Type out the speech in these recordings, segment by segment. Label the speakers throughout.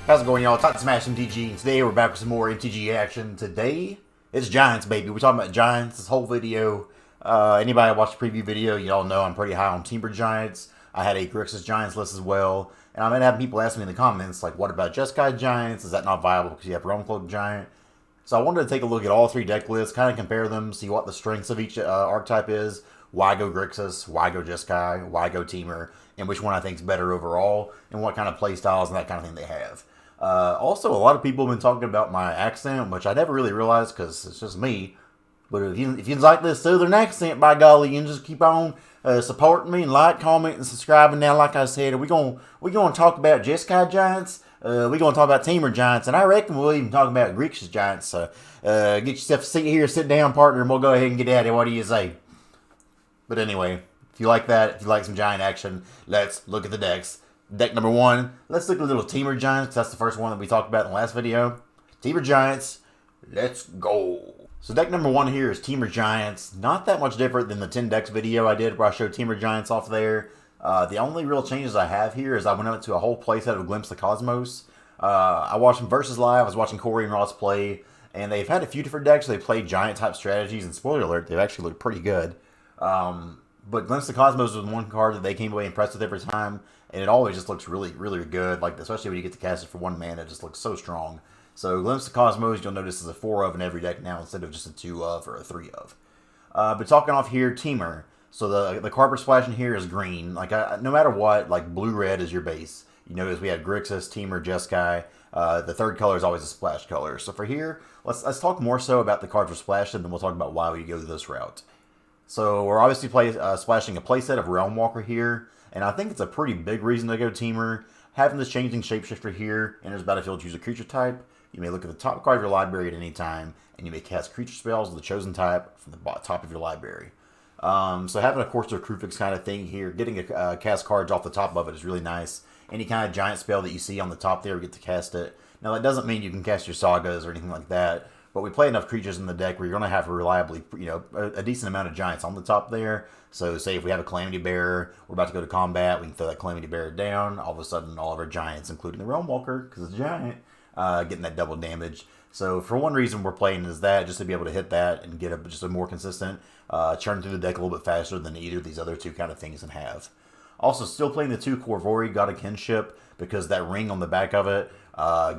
Speaker 1: How's it going, y'all? Titan Smash MTG, and today we're back with some more MTG action. Today, it's Giants, baby. We're talking about Giants this whole video. Anybody watch the preview video, y'all know I'm pretty high on Temur Giants. I had a Grixis Giants list as well. And I've been having people ask me in the comments, like, what about Jeskai Giants? Is that not viable because you have Realm Cloak Giant? So I wanted to take a look at all three deck lists, kind of compare them, see what the strengths of each archetype is. Why go Grixis? Why go Jeskai? Why go Temur? And which one I think is better overall, and what kind of play styles and that kind of thing they have. Also, a lot of people have been talking about my accent, which I never really realized because it's just me. But if you like this southern accent, by golly, you can just keep on supporting me and like, comment, and subscribing. Now, like I said, we're gonna talk about Jeskai Giants. We're gonna talk about Temur Giants, and I reckon we'll even talk about Grixis Giants. So get yourself a seat here, sit down, partner, and we'll go ahead and get at it. What do you say? But anyway, if you like that, if you like some giant action, let's look at the decks. Deck number one, let's look at a little Temur Giants. That's the first one that we talked about in the last video. Temur Giants, let's go. So deck number one here is Temur Giants. Not that much different than the 10 decks video I did where I showed Temur Giants off there. The only real changes I have here is I went out to a whole playset of Glimpse the Cosmos. I watched them versus live. I was watching Corey and Ross play, and they've had a few different decks. They played giant type strategies, and spoiler alert, they've actually looked pretty good. But Glimpse the Cosmos was one card that they came away impressed with every time, and it always just looks really, really good. Like, especially when you get to cast it for 1 mana, it just looks so strong. So Glimpse the Cosmos, you'll notice, is a 4 of in every deck now instead of just a 2 of or a 3 of. But talking off here, Temur. So the card per splash in here is green. Like, no matter what, like blue-red is your base. You notice we had Grixis, Temur, Jeskai. The third color is always a splash color. So for here, let's talk more so about the cards for splash, and then we'll talk about why we go this route. So we're obviously splashing a playset of Realm Walker here, and I think it's a pretty big reason to go Temur. Having this changing shapeshifter here, enters battlefield, choose a creature type. You may look at the top card of your library at any time, and you may cast creature spells of the chosen type from the top of your library. So having a Course of Krufix kind of thing here, getting a cast cards off the top of it is really nice. Any kind of giant spell that you see on the top there, we get to cast it. Now that doesn't mean you can cast your sagas or anything like that, but we play enough creatures in the deck where you're going to have reliably, a decent amount of giants on the top there. So say if we have a Calamity Bearer, we're about to go to combat, we can throw that Calamity Bearer down. All of a sudden, all of our giants, including the Realm Walker, because it's a giant, getting that double damage. So for one reason we're playing is that, just to be able to hit that and get just a more consistent churn through the deck a little bit faster than either of these other two kind of things can have. Also, still playing the 2 Corvori, God of Kinship, because that ring on the back of it,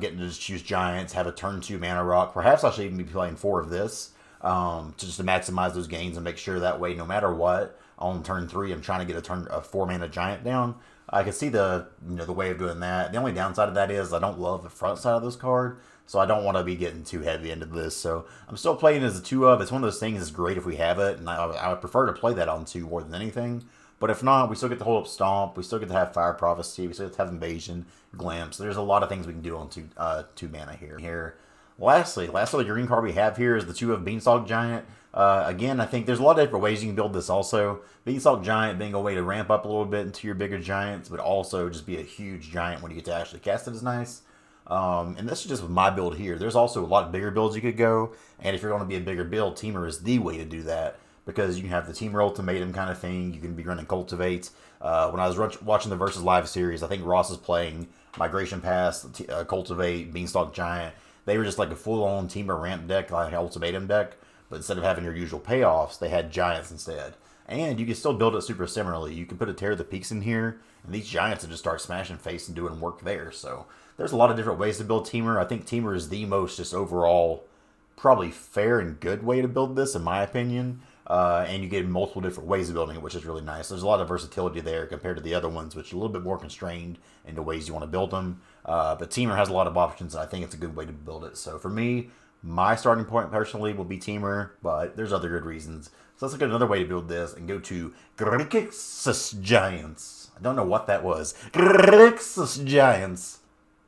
Speaker 1: getting to just choose giants, have a turn 2 mana rock. Perhaps I should even be playing 4 of this, to maximize those gains and make sure that way, no matter what, on turn 3, I'm trying to get a 4 mana giant down. I can see the way of doing that. The only downside of that is I don't love the front side of this card, so I don't want to be getting too heavy into this. So I'm still playing as a 2 of. It's one of those things that's great if we have it, and I would prefer to play that on 2 more than anything. But if not, we still get to hold up Stomp, we still get to have Fire Prophecy, we still get to have Invasion, Glimpse. There's a lot of things we can do on 2 mana here. Lastly, the green card we have here is the 2 of Beanstalk Giant. Again, I think there's a lot of different ways you can build this also. Beanstalk Giant being a way to ramp up a little bit into your bigger giants, but also just be a huge giant when you get to actually cast it is nice. And this is just with my build here. There's also a lot of bigger builds you could go, and if you're going to be a bigger build, Temur is the way to do that, because you can have the Temur Ultimatum kind of thing. You can be running Cultivate. When I was watching the Versus Live series, I think Ross is playing Migration Pass, Cultivate, Beanstalk Giant. They were just like a full-on Temur ramp deck, like an Ultimatum deck, but instead of having your usual payoffs, they had giants instead. And you can still build it super similarly. You can put a Tear of the Peaks in here, and these giants will just start smashing face and doing work there. So there's a lot of different ways to build Temur. I think Temur is the most just overall probably fair and good way to build this, in my opinion. And you get multiple different ways of building it, which is really nice. There's a lot of versatility there compared to the other ones, which are a little bit more constrained into ways you want to build them. But Temur has a lot of options, and I think it's a good way to build it. So for me, my starting point personally will be Temur, but there's other good reasons. So let's look at another way to build this and go to Grixis Giants. I don't know what that was. Grixis Giants.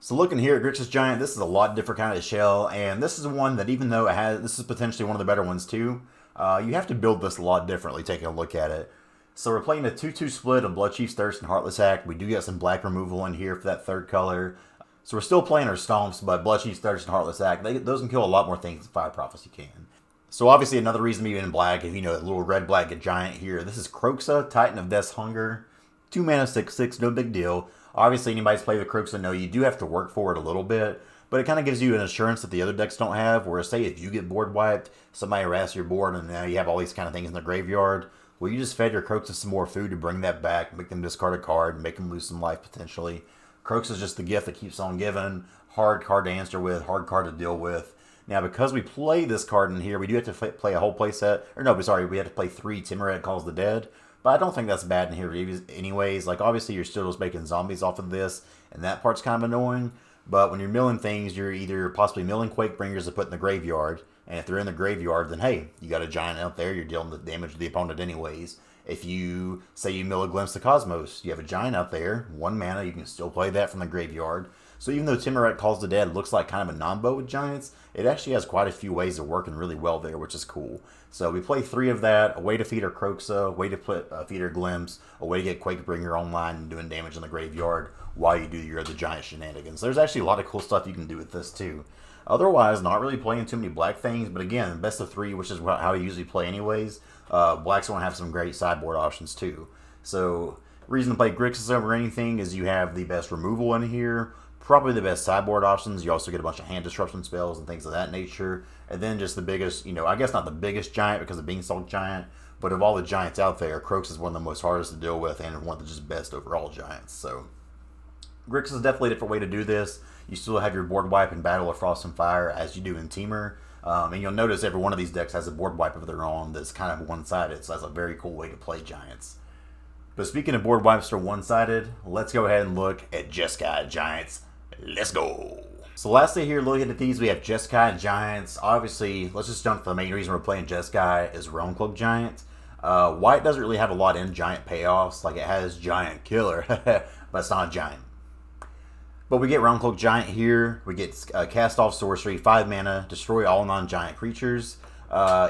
Speaker 1: So looking here at Grixis Giant, this is a lot different kind of shell, and this is one that, even though this is potentially one of the better ones too, you have to build this a lot differently taking a look at it. So we're playing a 2-2 split of Bloodchief's Thirst and Heartless Act. We do get some black removal in here for that third color. So we're still playing our Stomps, but Bloodchief's Thirst and Heartless Act, those can kill a lot more things than Fire Prophecy can. So obviously another reason to be in black, if you know that little red-black giant here, this is Kroxa, Titan of Death's Hunger. 2 mana, 6/6, no big deal. Obviously, anybody's played with Grixis know you do have to work for it a little bit, but it kind of gives you an assurance that the other decks don't have, where say if you get board wiped, somebody harasses your board, and now you have all these kind of things in the graveyard, well, you just fed your Grixis some more food to bring that back, make them discard a card, make them lose some life potentially. Grixis is just the gift that keeps on giving, hard card to answer with, hard card to deal with. Now, because we play this card in here, we do have to play a whole play set. Or no, sorry, we have to play 3 Temur Calls the Dead. But I don't think that's bad in here anyways. Like, obviously, you're still just making zombies off of this, and that part's kind of annoying. But when you're milling things, you're either possibly milling Quakebringers to put in the graveyard. And if they're in the graveyard, then hey, you got a giant out there, you're dealing the damage to the opponent anyways. If you, say you mill a Glimpse of Cosmos, you have a giant out there, 1 mana, you can still play that from the graveyard. So even though Temur Calls the Dead looks like kind of a non-bow with giants, it actually has quite a few ways of working really well there, which is cool. So we play 3 of that, a way to feed our Kroxa, a way to feed our Glimpse, a way to get Quakebringer online and doing damage in the graveyard while you do your other giant shenanigans. There's actually a lot of cool stuff you can do with this too. Otherwise, not really playing too many black things, but again, best of 3, which is how I usually play anyways. Black's going to have some great sideboard options too. So, reason to play Grixis over anything is you have the best removal in here, probably the best sideboard options. You also get a bunch of hand disruption spells and things of that nature. And then just the biggest, I guess not the biggest giant because of Beanstalk Giant, but of all the giants out there, Grixis is one of the most hardest to deal with and one of the just best overall giants. So, Grixis is definitely a different way to do this. You still have your board wipe and Battle of Frost and Fire as you do in Temur. And you'll notice every one of these decks has a board wipe of their own that's kind of one-sided, so that's a very cool way to play giants. But speaking of board wipes that are one-sided, let's go ahead and look at Jeskai Giants. Let's go! So lastly here, looking at these, we have Jeskai Giants. Obviously, let's just jump to the main reason we're playing Jeskai is Realmcloak Giant. White doesn't really have a lot in giant payoffs, like it has Giant Killer, but it's not a giant. But we get Realmcloak Giant here. We get Cast Off Sorcery, 5 mana, destroy all non-giant creatures.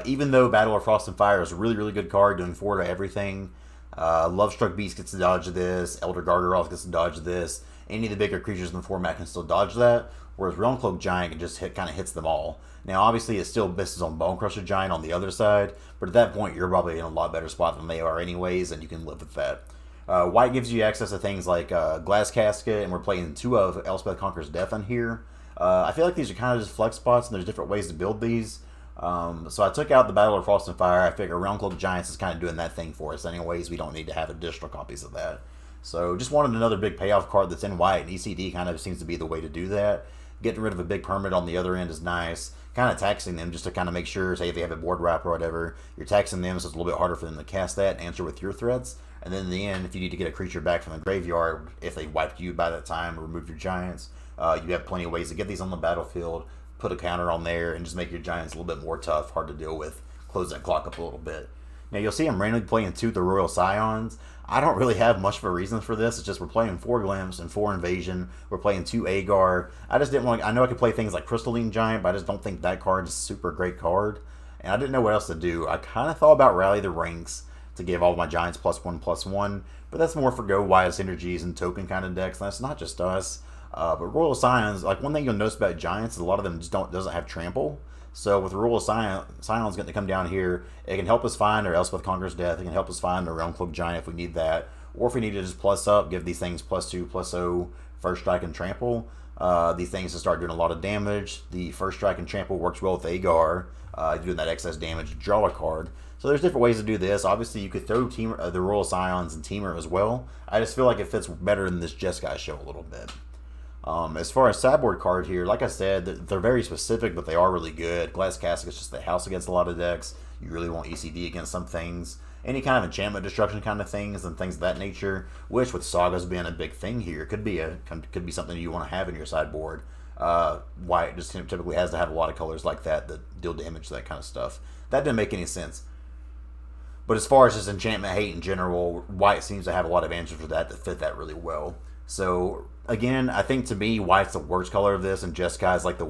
Speaker 1: Even though Battle of Frost and Fire is a really, really good card, doing 4 to everything. Lovestruck Beast gets to dodge this. Elder Gargoyle gets to dodge this. Any of the bigger creatures in the format can still dodge that. Whereas Realmcloak Giant can just kind of hits them all. Now, obviously, it still misses on Bonecrusher Giant on the other side. But at that point, you're probably in a lot better spot than they are anyways, and you can live with that. White gives you access to things like Glass Casket, and we're playing 2 of Elspeth Conquers Death in here. I feel like these are kind of just flex spots, and there's different ways to build these. So I took out the Battle of Frost and Fire. I figure Realmcloak Giants is kind of doing that thing for us anyways. We don't need to have additional copies of that. So just wanted another big payoff card that's in white, and ECD kind of seems to be the way to do that. Getting rid of a big permanent on the other end is nice. Kind of taxing them just to kind of make sure, say if they have a board wrap or whatever, you're taxing them so it's a little bit harder for them to cast that and answer with your threats. And then in the end, if you need to get a creature back from the graveyard, if they wiped you by that time or remove your giants, you have plenty of ways to get these on the battlefield, put a counter on there, and just make your giants a little bit more tough, hard to deal with, close that clock up a little bit. Now, you'll see I'm randomly playing 2 of the Royal Scions. I don't really have much of a reason for this. It's just we're playing 4 Glimpse and 4 Invasion. We're playing 2 Agar. I just didn't want. I know I could play things like Crystalline Giant, but I just don't think that card is a super great card. And I didn't know what else to do. I kind of thought about Rally the Ranks to give all my giants +1/+1, but that's more for go wild synergies and token kind of decks. That's not just us. But Royal Scions, like one thing you'll notice about giants is a lot of them just doesn't have trample. So with Royal Scions getting to come down here, it can help us find our Elspeth Conquers Death. It can help us find our Realmcloak Giant if we need that, or if we need to just plus up, give these things +2/+0, First Strike and Trample. These things to start doing a lot of damage. The First Strike and Trample works well with Agar, doing that excess damage, draw a card. So there's different ways to do this. Obviously, you could throw the Royal Scions and Temur as well. I just feel like it fits better in this Jeskai show a little bit. As far as sideboard card here, like I said, they're very specific, but they are really good. Glass Casket is just the house against a lot of decks. You really want ECD against some things. Any kind of enchantment destruction kind of things and things of that nature, which with Sagas being a big thing here, could be something you want to have in your sideboard. White just typically has to have a lot of colors like that deal damage to that kind of stuff. That didn't make any sense. But as far as just enchantment hate in general, white seems to have a lot of answers for that fit that really well. So again, I think to me, white's the worst color of this, and Jeskai is like the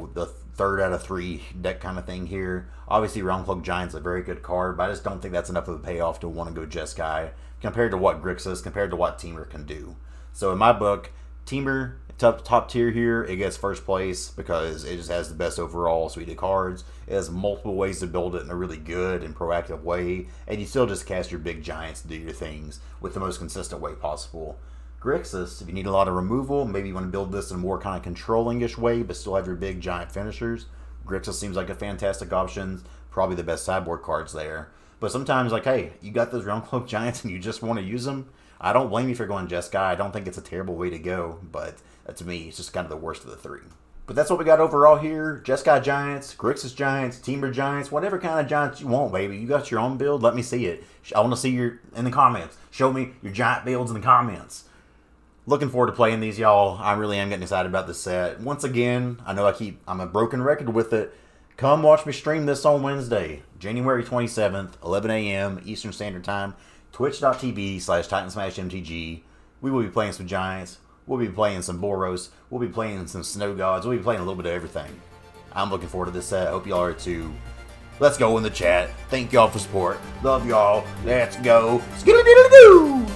Speaker 1: 3rd out of 3 deck kind of thing here. Obviously, Realmcloak Giant's a very good card, but I just don't think that's enough of a payoff to want to go Jeskai compared to what Grixis, compared to what Temur can do. So in my book, Temur Top tier here, it gets first place because it just has the best overall suite of cards. It has multiple ways to build it in a really good and proactive way, and you still just cast your big giants to do your things with the most consistent way possible. Grixis, if you need a lot of removal, maybe you want to build this in a more kind of controlling-ish way, but still have your big giant finishers. Grixis seems like a fantastic option, probably the best sideboard cards there. But sometimes, like, hey, you got those Realm Cloak Giants and you just want to use them. I don't blame you for going Jeskai. I don't think it's a terrible way to go, but to me, it's just kind of the worst of the three. But that's what we got overall here. Jeskai Giants, Grixis Giants, Temur Giants, whatever kind of Giants you want, baby. You got your own build. Let me see it. I want to see your in the comments. Show me your giant builds in the comments. Looking forward to playing these, y'all. I really am getting excited about this set. Once again, I know I'm a broken record with it. Come watch me stream this on Wednesday, January 27th, 11 a.m. Eastern Standard Time, twitch.tv/TitansmashMTG. We will be playing some Giants. We'll be playing some Boros. We'll be playing some Snow Gods. We'll be playing a little bit of everything. I'm looking forward to this set. I hope y'all are too. Let's go in the chat. Thank y'all for support. Love y'all. Let's go. Skidoo-doo-doo-doo!